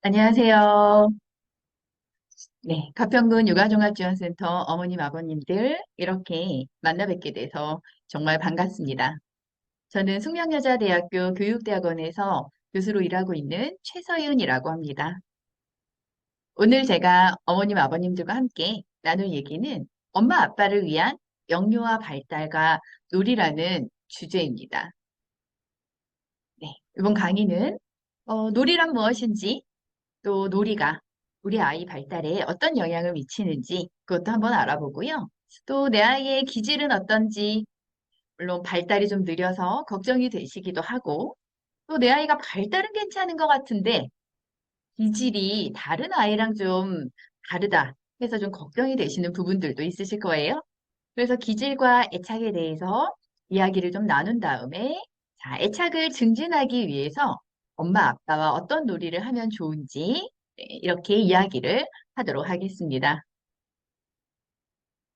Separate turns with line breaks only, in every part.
안녕하세요. 네, 가평군 육아종합지원센터 어머님, 아버님들 이렇게 만나 뵙게 돼서 정말 반갑습니다. 저는 숙명여자대학교 교육대학원에서 교수로 일하고 있는 최서윤이라고 합니다. 오늘 제가 어머님, 아버님들과 함께 나눌 얘기는 엄마, 아빠를 위한 영유아 발달과 놀이라는 주제입니다. 네, 이번 강의는 놀이란 무엇인지 또 놀이가 우리 아이 발달에 어떤 영향을 미치는지 그것도 한번 알아보고요. 또 내 아이의 기질은 어떤지, 물론 발달이 좀 느려서 걱정이 되시기도 하고, 또 내 아이가 발달은 괜찮은 것 같은데 기질이 다른 아이랑 좀 다르다 해서 좀 걱정이 되시는 부분들도 있으실 거예요. 그래서 기질과 애착에 대해서 이야기를 좀 나눈 다음에 자, 애착을 증진하기 위해서 엄마, 아빠와 어떤 놀이를 하면 좋은지 네, 이렇게 이야기를 하도록 하겠습니다.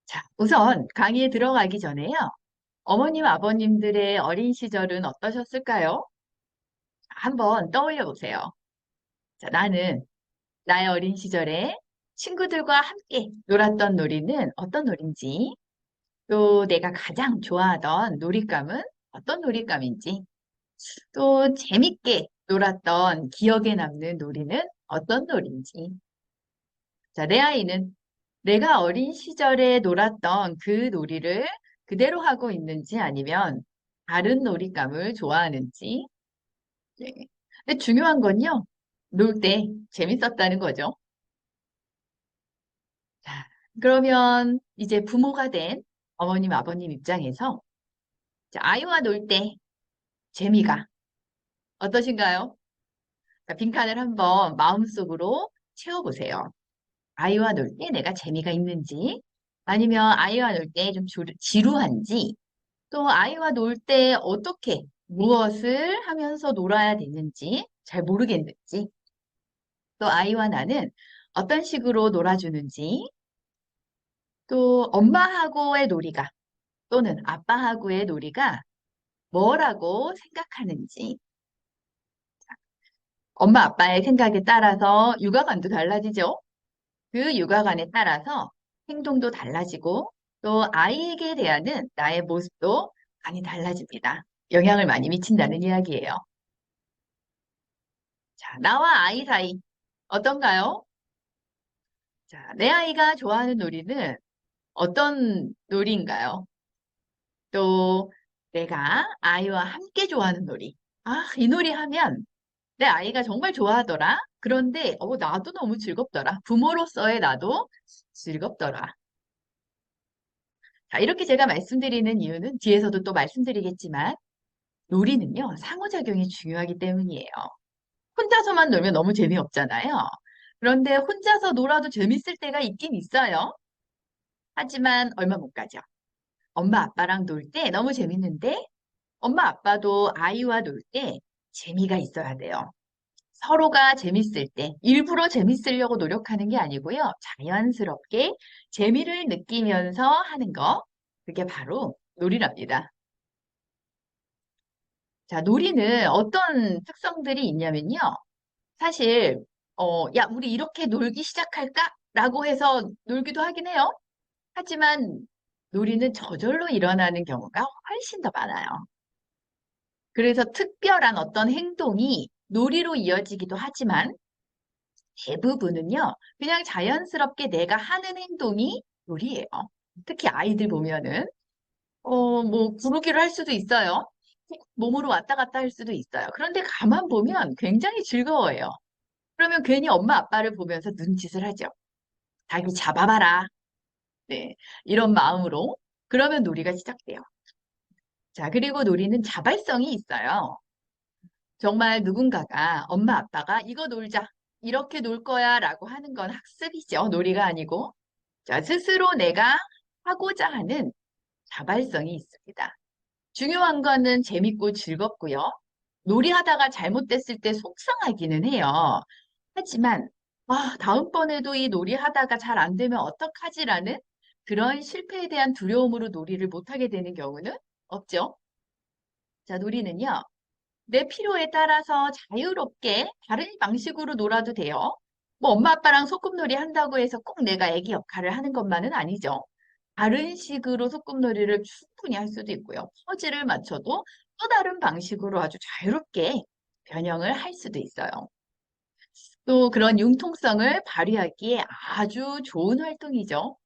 자, 우선 강의에 들어가기 전에요. 어머님, 아버님들의 어린 시절은 어떠셨을까요? 한번 떠올려 보세요. 자, 나는 나의 어린 시절에 친구들과 함께 놀았던 놀이는 어떤 놀인지, 또 내가 가장 좋아하던 놀잇감은 어떤 놀잇감인지, 또 재밌게 놀았던 기억에 남는 놀이는 어떤 놀인지. 자, 내 아이는 내가 어린 시절에 놀았던 그 놀이를 그대로 하고 있는지 아니면 다른 놀잇감을 좋아하는지. 네. 근데 중요한 건요, 놀 때 재밌었다는 거죠. 자, 그러면 이제 부모가 된 어머님, 아버님 입장에서 자, 아이와 놀 때 재미가 어떠신가요? 자, 빈칸을 한번 마음속으로 채워보세요. 아이와 놀 때 내가 재미가 있는지, 아니면 아이와 놀 때 좀 지루한지, 또 아이와 놀 때 어떻게, 무엇을 하면서 놀아야 되는지 잘 모르겠는지, 또 아이와 나는 어떤 식으로 놀아주는지, 또 엄마하고의 놀이가 또는 아빠하고의 놀이가 뭐라고 생각하는지, 엄마 아빠의 생각에 따라서 육아관도 달라지죠. 그 육아관에 따라서 행동도 달라지고 또 아이에게 대하는 나의 모습도 많이 달라집니다. 영향을 많이 미친다는 이야기예요. 자, 나와 아이 사이 어떤가요? 자, 내 아이가 좋아하는 놀이는 어떤 놀이인가요? 또 내가 아이와 함께 좋아하는 놀이. 아, 이 놀이 하면 내 아이가 정말 좋아하더라. 그런데 나도 너무 즐겁더라. 부모로서의 나도 즐겁더라. 자, 이렇게 제가 말씀드리는 이유는 뒤에서도 또 말씀드리겠지만 놀이는요, 상호작용이 중요하기 때문이에요. 혼자서만 놀면 너무 재미없잖아요. 그런데 혼자서 놀아도 재밌을 때가 있긴 있어요. 하지만 얼마 못 가죠. 엄마 아빠랑 놀 때 너무 재밌는데 엄마 아빠도 아이와 놀 때 재미가 있어야 돼요. 서로가 재밌을 때 일부러 재밌으려고 노력하는 게 아니고요. 자연스럽게 재미를 느끼면서 하는 거. 그게 바로 놀이랍니다. 자, 놀이는 어떤 특성들이 있냐면요. 사실, 야, 우리 이렇게 놀기 시작할까? 라고 해서 놀기도 하긴 해요. 하지만 놀이는 저절로 일어나는 경우가 훨씬 더 많아요. 그래서 특별한 어떤 행동이 놀이로 이어지기도 하지만 대부분은요, 그냥 자연스럽게 내가 하는 행동이 놀이예요. 특히 아이들 보면은, 구르기를 할 수도 있어요. 몸으로 왔다 갔다 할 수도 있어요. 그런데 가만 보면 굉장히 즐거워요. 그러면 괜히 엄마 아빠를 보면서 눈짓을 하죠. 자기 잡아봐라. 네. 이런 마음으로. 그러면 놀이가 시작돼요. 자, 그리고 놀이는 자발성이 있어요. 정말 누군가가, 엄마 아빠가 이거 놀자. 이렇게 놀 거야 라고 하는 건 학습이죠. 놀이가 아니고. 자, 스스로 내가 하고자 하는 자발성이 있습니다. 중요한 거는 재밌고 즐겁고요. 놀이하다가 잘못됐을 때 속상하기는 해요. 하지만 다음번에도 이 놀이하다가 잘 안 되면 어떡하지라는 그런 실패에 대한 두려움으로 놀이를 못하게 되는 경우는 없죠. 자, 놀이는요. 내 필요에 따라서 자유롭게 다른 방식으로 놀아도 돼요. 뭐 엄마 아빠랑 소꿉놀이 한다고 해서 꼭 내가 애기 역할을 하는 것만은 아니죠. 다른 식으로 소꿉놀이를 충분히 할 수도 있고요. 퍼즐을 맞춰도 또 다른 방식으로 아주 자유롭게 변형을 할 수도 있어요. 또 그런 융통성을 발휘하기에 아주 좋은 활동이죠.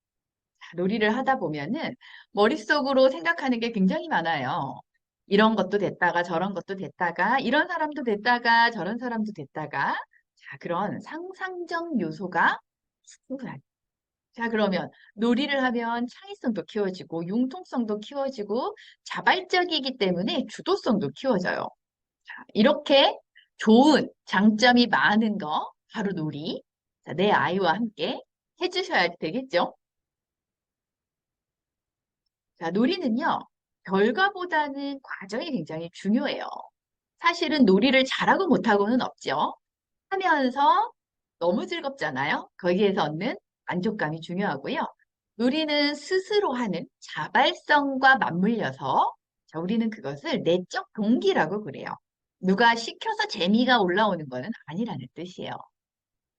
자, 놀이를 하다 보면은 머릿속으로 생각하는 게 굉장히 많아요. 이런 것도 됐다가 저런 것도 됐다가 이런 사람도 됐다가 저런 사람도 됐다가 자, 그런 상상적 요소가 충분하죠. 자, 그러면 놀이를 하면 창의성도 키워지고 융통성도 키워지고 자발적이기 때문에 주도성도 키워져요. 자, 이렇게 좋은 장점이 많은 거 바로 놀이. 자, 내 아이와 함께 해주셔야 되겠죠? 자, 놀이는요, 결과보다는 과정이 굉장히 중요해요. 사실은 놀이를 잘하고 못하고는 없죠. 하면서 너무 즐겁잖아요. 거기에서 얻는 만족감이 중요하고요. 놀이는 스스로 하는 자발성과 맞물려서 자, 우리는 그것을 내적 동기라고 그래요. 누가 시켜서 재미가 올라오는 것은 아니라는 뜻이에요.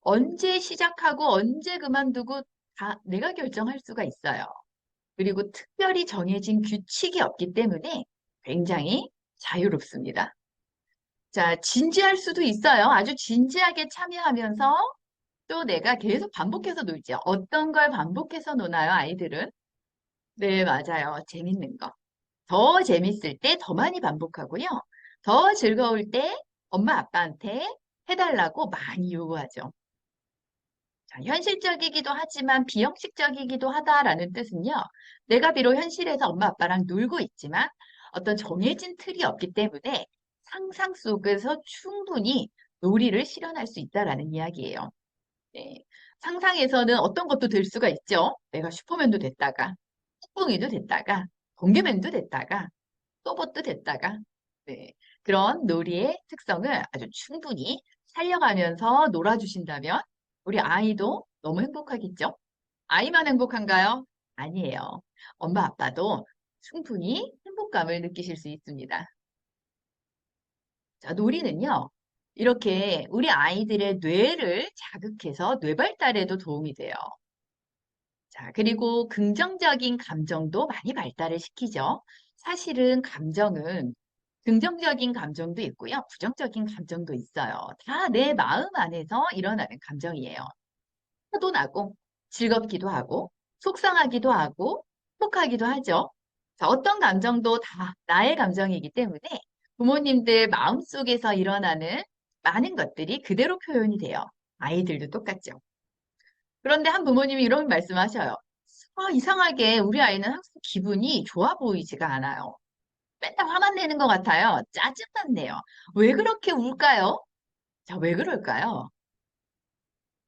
언제 시작하고 언제 그만두고 다 내가 결정할 수가 있어요. 그리고 특별히 정해진 규칙이 없기 때문에 굉장히 자유롭습니다. 자, 진지할 수도 있어요. 아주 진지하게 참여하면서 또 내가 계속 반복해서 놀죠. 어떤 걸 반복해서 노나요, 아이들은? 네, 맞아요. 재밌는 거. 더 재밌을 때 더 많이 반복하고요. 더 즐거울 때 엄마 아빠한테 해달라고 많이 요구하죠. 자, 현실적이기도 하지만 비형식적이기도 하다라는 뜻은요. 내가 비록 현실에서 엄마 아빠랑 놀고 있지만 어떤 정해진 틀이 없기 때문에 상상 속에서 충분히 놀이를 실현할 수 있다라는 이야기예요. 네. 상상에서는 어떤 것도 될 수가 있죠. 내가 슈퍼맨도 됐다가, 뿡뿡이도 됐다가, 번개맨도 됐다가, 로봇도 됐다가. 네. 그런 놀이의 특성을 아주 충분히 살려가면서 놀아주신다면 우리 아이도 너무 행복하겠죠? 아이만 행복한가요? 아니에요. 엄마 아빠도 충분히 행복감을 느끼실 수 있습니다. 자, 놀이는요. 이렇게 우리 아이들의 뇌를 자극해서 뇌 발달에도 도움이 돼요. 자, 그리고 긍정적인 감정도 많이 발달을 시키죠. 사실은 감정은 긍정적인 감정도 있고요. 부정적인 감정도 있어요. 다 내 마음 안에서 일어나는 감정이에요. 화도 나고, 즐겁기도 하고, 속상하기도 하고, 행복하기도 하죠. 자, 어떤 감정도 다 나의 감정이기 때문에 부모님들 마음속에서 일어나는 많은 것들이 그대로 표현이 돼요. 아이들도 똑같죠. 그런데 한 부모님이 이런 말씀하셔요. 아, 이상하게 우리 아이는 항상 기분이 좋아 보이지가 않아요. 맨날 화만 내는 것 같아요. 짜증만 내요. 왜 그렇게 울까요? 자, 왜 그럴까요?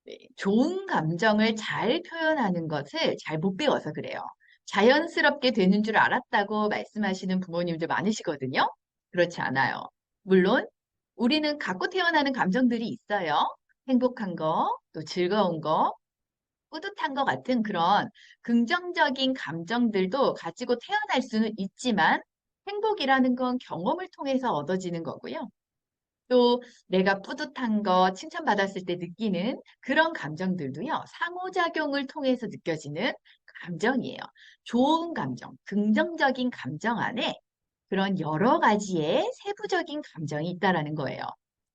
네, 좋은 감정을 잘 표현하는 것을 잘 못 배워서 그래요. 자연스럽게 되는 줄 알았다고 말씀하시는 부모님들 많으시거든요. 그렇지 않아요. 물론 우리는 갖고 태어나는 감정들이 있어요. 행복한 거, 또 즐거운 거, 뿌듯한 것 같은 그런 긍정적인 감정들도 가지고 태어날 수는 있지만 행복이라는 건 경험을 통해서 얻어지는 거고요. 또 내가 뿌듯한 거, 칭찬받았을 때 느끼는 그런 감정들도요, 상호작용을 통해서 느껴지는 감정이에요. 좋은 감정, 긍정적인 감정 안에 그런 여러 가지의 세부적인 감정이 있다라는 거예요.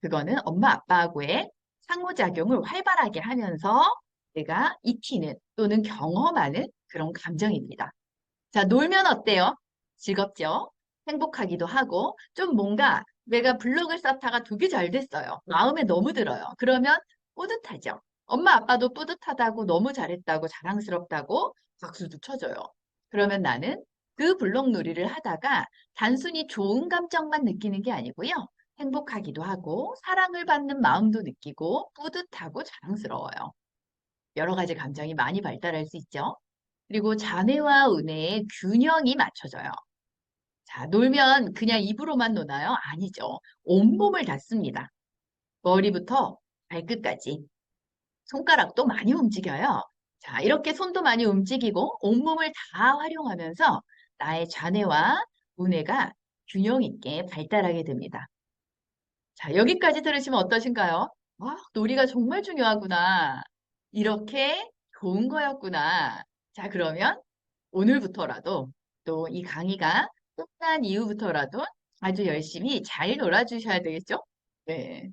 그거는 엄마 아빠하고의 상호작용을 활발하게 하면서 내가 익히는 또는 경험하는 그런 감정입니다. 자, 놀면 어때요? 즐겁죠? 행복하기도 하고, 좀 뭔가 내가 블록을 쌓다가 되게 잘 됐어요. 마음에 너무 들어요. 그러면 뿌듯하죠? 엄마 아빠도 뿌듯하다고 너무 잘했다고 자랑스럽다고 박수도 쳐줘요. 그러면 나는 그 블록 놀이를 하다가 단순히 좋은 감정만 느끼는 게 아니고요. 행복하기도 하고, 사랑을 받는 마음도 느끼고, 뿌듯하고 자랑스러워요. 여러 가지 감정이 많이 발달할 수 있죠. 그리고 자매와 은혜의 균형이 맞춰져요. 자, 놀면 그냥 입으로만 노나요? 아니죠. 온몸을 다 씁니다. 머리부터 발끝까지. 손가락도 많이 움직여요. 자, 이렇게 손도 많이 움직이고 온몸을 다 활용하면서 나의 좌뇌와 우뇌가 균형 있게 발달하게 됩니다. 자, 여기까지 들으시면 어떠신가요? 아, 놀이가 정말 중요하구나. 이렇게 좋은 거였구나. 자, 그러면 오늘부터라도 또 이 강의가 끝난 이후부터라도 아주 열심히 잘 놀아주셔야 되겠죠? 네.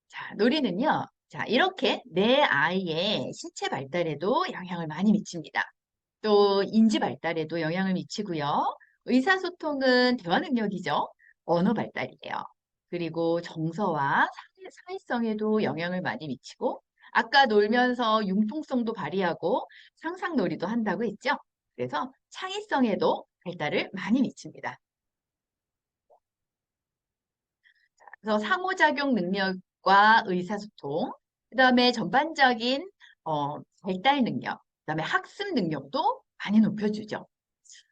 자, 놀이는요. 자, 이렇게 내 아이의 신체 발달에도 영향을 많이 미칩니다. 또 인지 발달에도 영향을 미치고요. 의사소통은 대화 능력이죠. 언어 발달이에요. 그리고 정서와 사회성에도 영향을 많이 미치고 아까 놀면서 융통성도 발휘하고 상상놀이도 한다고 했죠. 그래서 창의성에도 발달을 많이 미칩니다. 그래서 상호작용 능력과 의사소통, 그다음에 전반적인 발달 능력, 그다음에 학습 능력도 많이 높여주죠.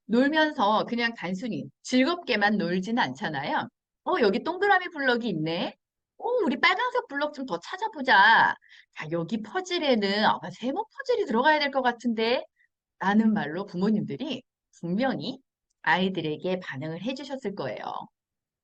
놀면서 그냥 단순히 즐겁게만 놀지는 않잖아요. 여기 동그라미 블럭이 있네. 우리 빨간색 블럭 좀 더 찾아보자. 자, 여기 퍼즐에는 세모 퍼즐이 들어가야 될 것 같은데 라는 말로 부모님들이 분명히 아이들에게 반응을 해주셨을 거예요.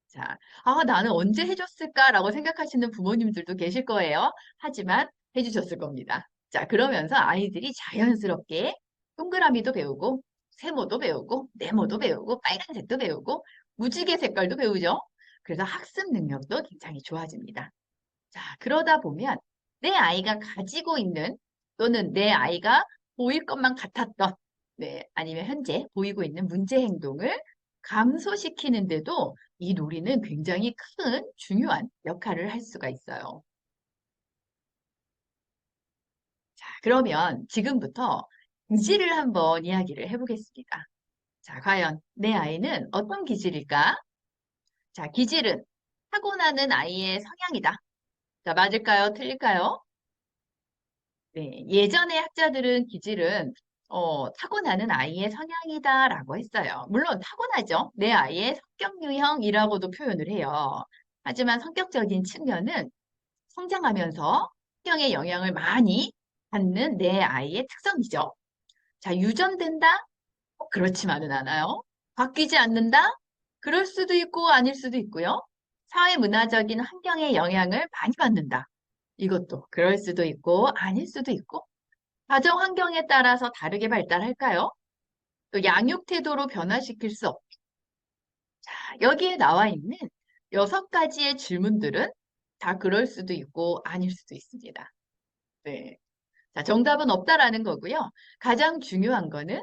자, 나는 언제 해줬을까라고 생각하시는 부모님들도 계실 거예요. 하지만 해주셨을 겁니다. 자, 그러면서 아이들이 자연스럽게 동그라미도 배우고, 세모도 배우고, 네모도 배우고, 빨간색도 배우고, 무지개 색깔도 배우죠. 그래서 학습 능력도 굉장히 좋아집니다. 자, 그러다 보면 내 아이가 가지고 있는 또는 내 아이가 보일 것만 같았던 네, 아니면 현재 보이고 있는 문제 행동을 감소시키는데도 이 놀이는 굉장히 큰 중요한 역할을 할 수가 있어요. 자, 그러면 지금부터 기질을 한번 이야기를 해보겠습니다. 자, 과연 내 아이는 어떤 기질일까? 자, 기질은 타고나는 아이의 성향이다. 자, 맞을까요? 틀릴까요? 네, 예전의 학자들은 기질은 타고나는 아이의 성향이다라고 했어요. 물론 타고나죠. 내 아이의 성격 유형이라고도 표현을 해요. 하지만 성격적인 측면은 성장하면서 환경의 영향을 많이 받는 내 아이의 특성이죠. 자, 유전된다? 그렇지만은 않아요. 바뀌지 않는다? 그럴 수도 있고 아닐 수도 있고요. 사회 문화적인 환경의 영향을 많이 받는다. 이것도 그럴 수도 있고 아닐 수도 있고 가정 환경에 따라서 다르게 발달할까요? 또 양육 태도로 변화시킬 수 없. 자, 여기에 나와 있는 6가지의 질문들은 다 그럴 수도 있고 아닐 수도 있습니다. 네. 자, 정답은 없다라는 거고요. 가장 중요한 거는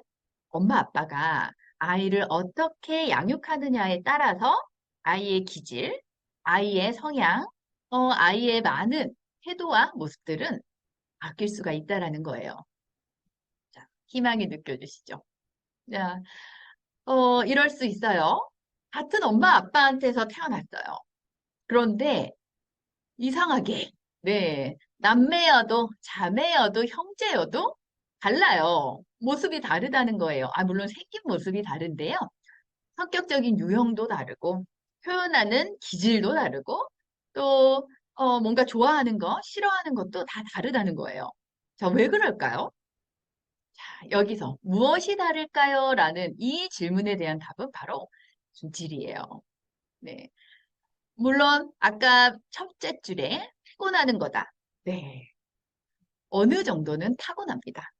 엄마 아빠가 아이를 어떻게 양육하느냐에 따라서 아이의 기질, 아이의 성향, 아이의 많은 태도와 모습들은 바뀔 수가 있다라는 거예요. 자, 희망이 느껴지시죠? 자, 이럴 수 있어요. 같은 엄마 아빠한테서 태어났어요. 그런데 이상하게, 네, 남매여도 자매여도 형제여도 달라요. 모습이 다르다는 거예요. 물론 생긴 모습이 다른데요. 성격적인 유형도 다르고, 표현하는 기질도 다르고, 또, 뭔가 좋아하는 거, 싫어하는 것도 다 다르다는 거예요. 자, 왜 그럴까요? 여기서 무엇이 다를까요? 라는 이 질문에 대한 답은 바로 기질이에요. 네. 물론 아까 첫째 줄에 타고나는 거다. 네. 어느 정도는 타고납니다.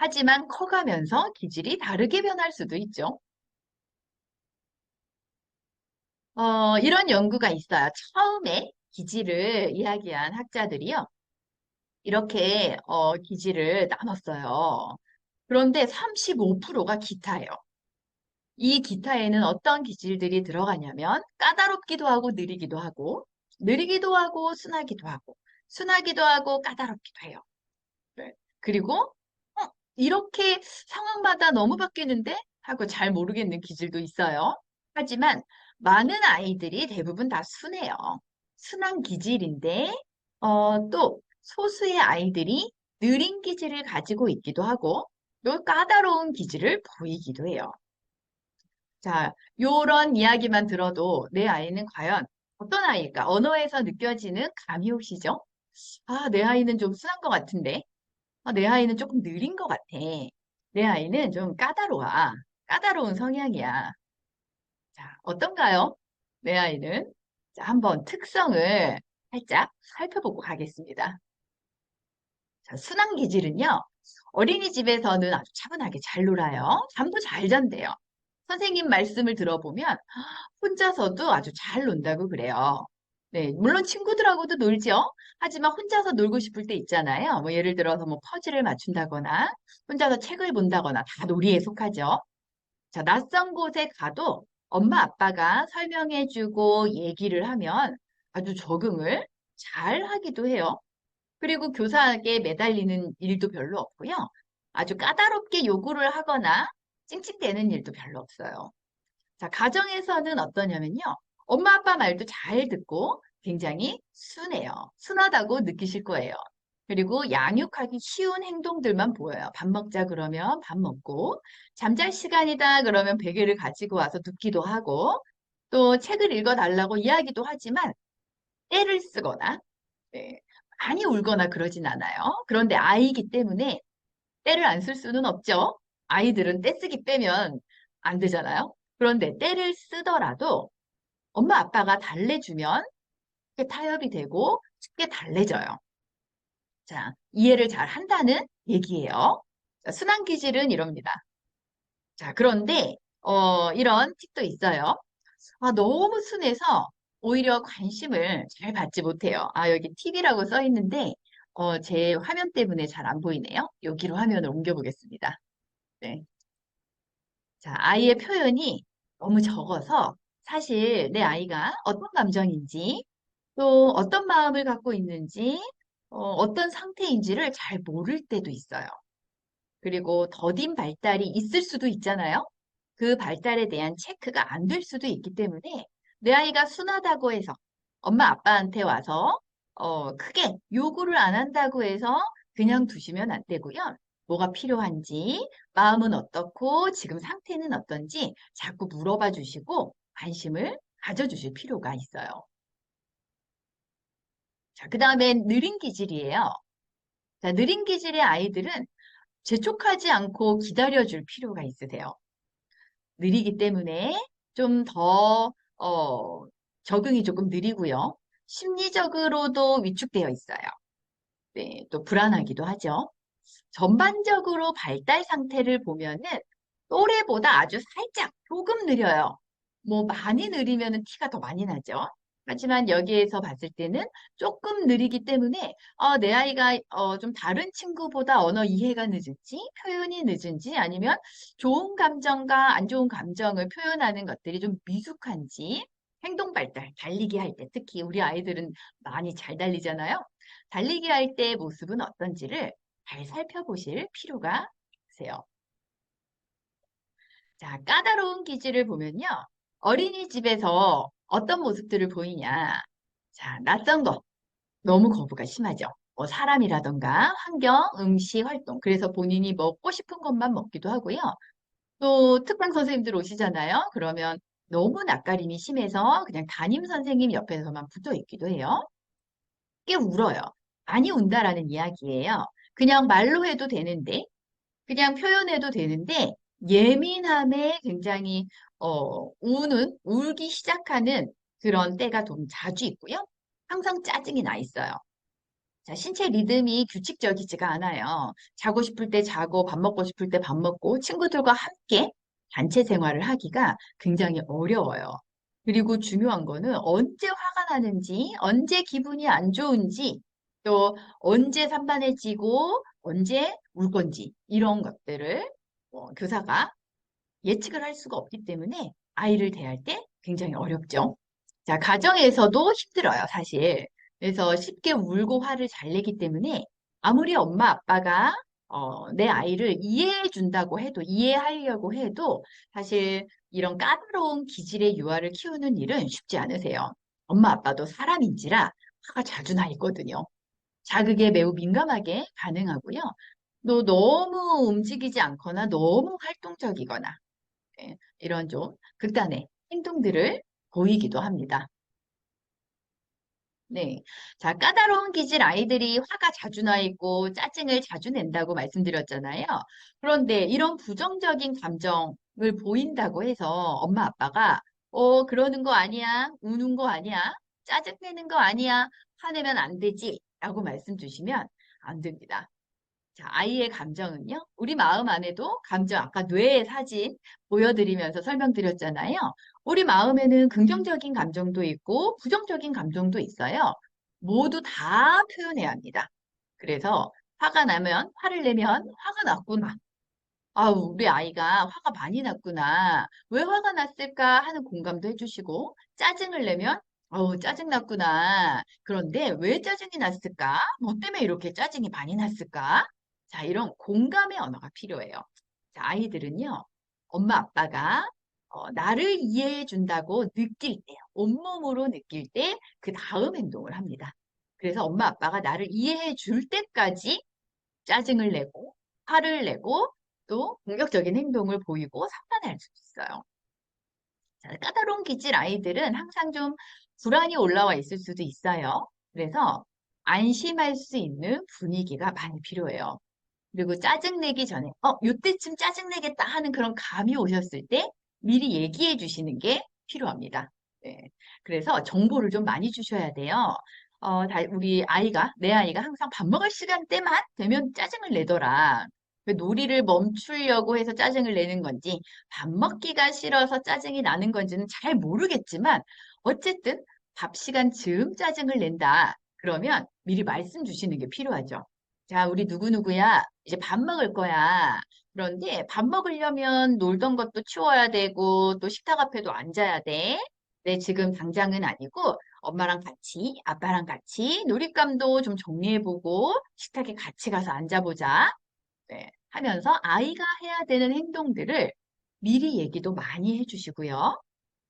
하지만 커가면서 기질이 다르게 변할 수도 있죠. 이런 연구가 있어요. 처음에 기질을 이야기한 학자들이요. 이렇게 기질을 나눴어요. 그런데 35%가 기타예요. 이 기타에는 어떤 기질들이 들어가냐면 까다롭기도 하고 느리기도 하고 느리기도 하고 순하기도 하고 순하기도 하고 까다롭기도 해요. 네. 그리고 이렇게 상황마다 너무 바뀌는데 하고 잘 모르겠는 기질도 있어요. 하지만 많은 아이들이 대부분 다 순해요. 순한 기질인데 또 소수의 아이들이 느린 기질을 가지고 있기도 하고 또 까다로운 기질을 보이기도 해요. 자, 요런 이야기만 들어도 내 아이는 과연 어떤 아이일까? 언어에서 느껴지는 감이 오시죠? 내 아이는 좀 순한 것 같은데. 내 아이는 조금 느린 것 같아. 내 아이는 좀 까다로워. 까다로운 성향이야. 자, 어떤가요? 내 아이는? 자, 한번 특성을 살짝 살펴보고 가겠습니다. 자, 순한 기질은요, 어린이집에서는 아주 차분하게 잘 놀아요. 잠도 잘 잔대요. 선생님 말씀을 들어보면 혼자서도 아주 잘 논다고 그래요. 네, 물론 친구들하고도 놀죠. 하지만 혼자서 놀고 싶을 때 있잖아요. 뭐 예를 들어서 뭐 퍼즐을 맞춘다거나 혼자서 책을 본다거나 다 놀이에 속하죠. 자, 낯선 곳에 가도 엄마 아빠가 설명해주고 얘기를 하면 아주 적응을 잘 하기도 해요. 그리고 교사에게 매달리는 일도 별로 없고요. 아주 까다롭게 요구를 하거나 찡찡대는 일도 별로 없어요. 자, 가정에서는 어떠냐면요. 엄마 아빠 말도 잘 듣고 굉장히 순해요. 순하다고 느끼실 거예요. 그리고 양육하기 쉬운 행동들만 보여요. 밥 먹자 그러면 밥 먹고, 잠잘 시간이다 그러면 베개를 가지고 와서 눕기도 하고, 또 책을 읽어달라고 이야기도 하지만 떼를 쓰거나, 네, 많이 울거나 그러진 않아요. 그런데 아이이기 때문에 떼를 안 쓸 수는 없죠. 아이들은 떼쓰기 빼면 안 되잖아요. 그런데 떼를 쓰더라도 엄마 아빠가 달래주면 쉽게 타협이 되고 쉽게 달래져요. 자, 이해를 잘 한다는 얘기예요. 자, 순환 기질은 이럽니다. 자, 그런데 이런 팁도 있어요. 아, 너무 순해서 오히려 관심을 잘 받지 못해요. 아, 여기 팁이라고 써 있는데 제 화면 때문에 잘 안 보이네요. 여기로 화면을 옮겨보겠습니다. 네. 자, 아이의 표현이 너무 적어서 사실 내 아이가 어떤 감정인지 또 어떤 마음을 갖고 있는지 어떤 상태인지를 잘 모를 때도 있어요. 그리고 더딘 발달이 있을 수도 있잖아요. 그 발달에 대한 체크가 안 될 수도 있기 때문에 내 아이가 순하다고 해서 엄마 아빠한테 와서 크게 요구를 안 한다고 해서 그냥 두시면 안 되고요. 뭐가 필요한지, 마음은 어떻고, 지금 상태는 어떤지 자꾸 물어봐 주시고 관심을 가져주실 필요가 있어요. 자, 그 다음에 느린 기질이에요. 자, 느린 기질의 아이들은 재촉하지 않고 기다려줄 필요가 있으세요. 느리기 때문에 좀 더, 적응이 조금 느리고요. 심리적으로도 위축되어 있어요. 네, 또 불안하기도 하죠. 전반적으로 발달 상태를 보면은 또래보다 아주 살짝 조금 느려요. 뭐 많이 느리면은 티가 더 많이 나죠. 하지만 여기에서 봤을 때는 조금 느리기 때문에 내 아이가 좀 다른 친구보다 언어 이해가 늦은지 표현이 늦은지 아니면 좋은 감정과 안 좋은 감정을 표현하는 것들이 좀 미숙한지 행동 발달, 달리기 할 때 특히 우리 아이들은 많이 잘 달리잖아요. 달리기 할 때의 모습은 어떤지를 잘 살펴보실 필요가 있으세요. 자, 까다로운 기질을 보면요. 어린이집에서 어떤 모습들을 보이냐. 자, 낯선 거. 너무 거부가 심하죠. 뭐 사람이라던가 환경, 음식, 활동. 그래서 본인이 먹고 싶은 것만 먹기도 하고요. 또 특강 선생님들 오시잖아요. 그러면 너무 낯가림이 심해서 그냥 담임 선생님 옆에서만 붙어 있기도 해요. 꽤 울어요. 많이 운다라는 이야기예요. 그냥 말로 해도 되는데, 그냥 표현해도 되는데, 예민함에 굉장히, 울기 시작하는 그런 때가 좀 자주 있고요. 항상 짜증이 나 있어요. 자, 신체 리듬이 규칙적이지가 않아요. 자고 싶을 때 자고, 밥 먹고 싶을 때 밥 먹고, 친구들과 함께 단체 생활을 하기가 굉장히 어려워요. 그리고 중요한 거는 언제 화가 나는지, 언제 기분이 안 좋은지, 또 언제 산만해지고, 언제 울 건지, 이런 것들을 교사가 예측을 할 수가 없기 때문에 아이를 대할 때 굉장히 어렵죠. 자, 가정에서도 힘들어요, 사실. 그래서 쉽게 울고 화를 잘 내기 때문에 아무리 엄마 아빠가 내 아이를 이해해 준다고 해도, 이해하려고 해도 사실 이런 까다로운 기질의 유아를 키우는 일은 쉽지 않으세요. 엄마 아빠도 사람인지라 화가 자주 나 있거든요. 자극에 매우 민감하게 반응하고요. 또 너무 움직이지 않거나 너무 활동적이거나 이런 좀 극단의 행동들을 보이기도 합니다. 네. 자, 까다로운 기질 아이들이 화가 자주 나 있고 짜증을 자주 낸다고 말씀드렸잖아요. 그런데 이런 부정적인 감정을 보인다고 해서 엄마 아빠가 그러는 거 아니야. 우는 거 아니야. 짜증내는 거 아니야. 화내면 안 되지. 라고 말씀 주시면 안 됩니다. 자, 아이의 감정은요. 우리 마음 안에도 감정, 아까 뇌의 사진 보여드리면서 설명드렸잖아요. 우리 마음에는 긍정적인 감정도 있고 부정적인 감정도 있어요. 모두 다 표현해야 합니다. 그래서 화가 나면, 화를 내면 화가 났구나. 우리 아이가 화가 많이 났구나. 왜 화가 났을까 하는 공감도 해주시고, 짜증을 내면, 짜증 났구나. 그런데 왜 짜증이 났을까? 뭐 때문에 이렇게 짜증이 많이 났을까? 자, 이런 공감의 언어가 필요해요. 자, 아이들은요, 엄마, 아빠가 나를 이해해 준다고 느낄 때, 온몸으로 느낄 때, 그 다음 행동을 합니다. 그래서 엄마, 아빠가 나를 이해해 줄 때까지 짜증을 내고, 화를 내고, 또 공격적인 행동을 보이고 상관할 수 있어요. 자, 까다로운 기질 아이들은 항상 좀 불안이 올라와 있을 수도 있어요. 그래서 안심할 수 있는 분위기가 많이 필요해요. 그리고 짜증내기 전에, 요때쯤 짜증내겠다 하는 그런 감이 오셨을 때 미리 얘기해 주시는 게 필요합니다. 네. 그래서 정보를 좀 많이 주셔야 돼요. 우리 아이가, 내 아이가 항상 밥 먹을 시간대만 되면 짜증을 내더라. 그 놀이를 멈추려고 해서 짜증을 내는 건지, 밥 먹기가 싫어서 짜증이 나는 건지는 잘 모르겠지만, 어쨌든 밥 시간 즈음 짜증을 낸다. 그러면 미리 말씀 주시는 게 필요하죠. 자, 우리 누구누구야. 이제 밥 먹을 거야. 그런데 밥 먹으려면 놀던 것도 치워야 되고 또 식탁 앞에도 앉아야 돼. 네, 지금 당장은 아니고 엄마랑 같이, 아빠랑 같이 놀잇감도 좀 정리해보고 식탁에 같이 가서 앉아보자. 네, 하면서 아이가 해야 되는 행동들을 미리 얘기도 많이 해주시고요.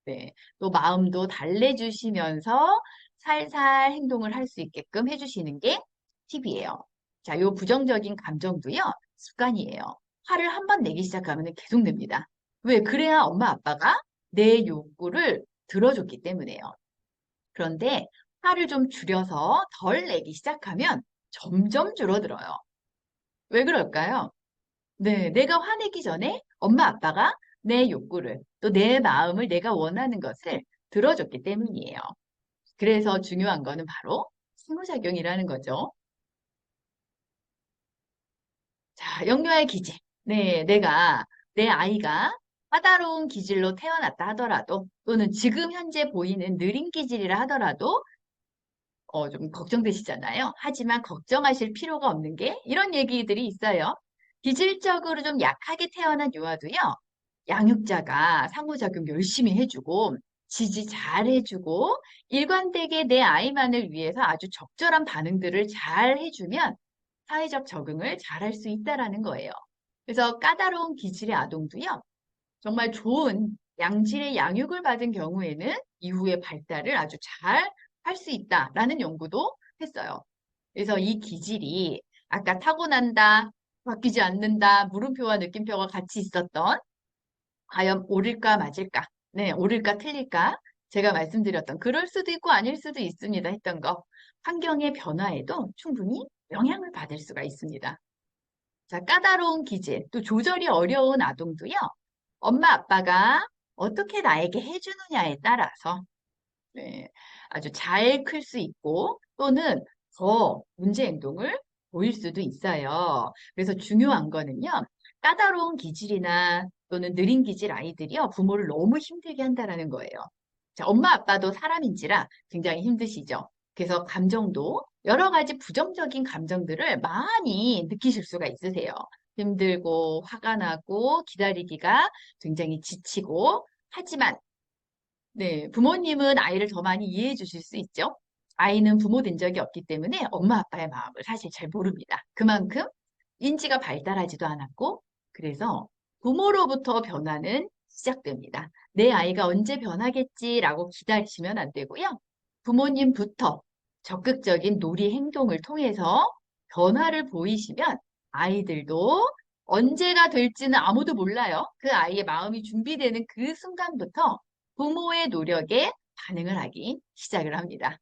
네, 또 마음도 달래주시면서 살살 행동을 할 수 있게끔 해주시는 게 팁이에요. 자, 요 부정적인 감정도요, 습관이에요. 화를 한 번 내기 시작하면 계속 냅니다. 왜? 그래야 엄마, 아빠가 내 욕구를 들어줬기 때문에요. 그런데 화를 좀 줄여서 덜 내기 시작하면 점점 줄어들어요. 왜 그럴까요? 네, 내가 화내기 전에 엄마, 아빠가 내 욕구를, 또 내 마음을 내가 원하는 것을 들어줬기 때문이에요. 그래서 중요한 거는 바로 상호작용이라는 거죠. 자, 영유아의 기질. 네, 내 아이가 까다로운 기질로 태어났다 하더라도, 또는 지금 현재 보이는 느린 기질이라 하더라도, 좀 걱정되시잖아요. 하지만 걱정하실 필요가 없는 게 이런 얘기들이 있어요. 기질적으로 좀 약하게 태어난 유아도요. 양육자가 상호작용 열심히 해주고 지지 잘 해주고 일관되게 내 아이만을 위해서 아주 적절한 반응들을 잘 해주면 사회적 적응을 잘 할 수 있다라는 거예요. 그래서 까다로운 기질의 아동도요. 정말 좋은 양질의 양육을 받은 경우에는 이후의 발달을 아주 잘 할 수 있다라는 연구도 했어요. 그래서 이 기질이 아까 타고난다, 바뀌지 않는다, 물음표와 느낌표가 같이 있었던 과연 옳을까 맞을까? 네, 옳을까 틀릴까? 제가 말씀드렸던 그럴 수도 있고 아닐 수도 있습니다 했던 거. 환경의 변화에도 충분히 영향을 받을 수가 있습니다. 자, 까다로운 기질, 또 조절이 어려운 아동도요. 엄마, 아빠가 어떻게 나에게 해주느냐에 따라서 네, 아주 잘 클 수 있고 또는 더 문제 행동을 보일 수도 있어요. 그래서 중요한 거는요. 까다로운 기질이나 또는 느린 기질 아이들이요. 부모를 너무 힘들게 한다는 거예요. 자, 엄마 아빠도 사람인지라 굉장히 힘드시죠. 그래서 감정도 여러 가지 부정적인 감정들을 많이 느끼실 수가 있으세요. 힘들고 화가 나고 기다리기가 굉장히 지치고 하지만 네, 부모님은 아이를 더 많이 이해해 주실 수 있죠. 아이는 부모 된 적이 없기 때문에 엄마 아빠의 마음을 사실 잘 모릅니다. 그만큼 인지가 발달하지도 않았고 그래서 부모로부터 변화는 시작됩니다. 내 아이가 언제 변하겠지라고 기다리시면 안 되고요. 부모님부터 적극적인 놀이 행동을 통해서 변화를 보이시면 아이들도 언제가 될지는 아무도 몰라요. 그 아이의 마음이 준비되는 그 순간부터 부모의 노력에 반응을 하기 시작을 합니다.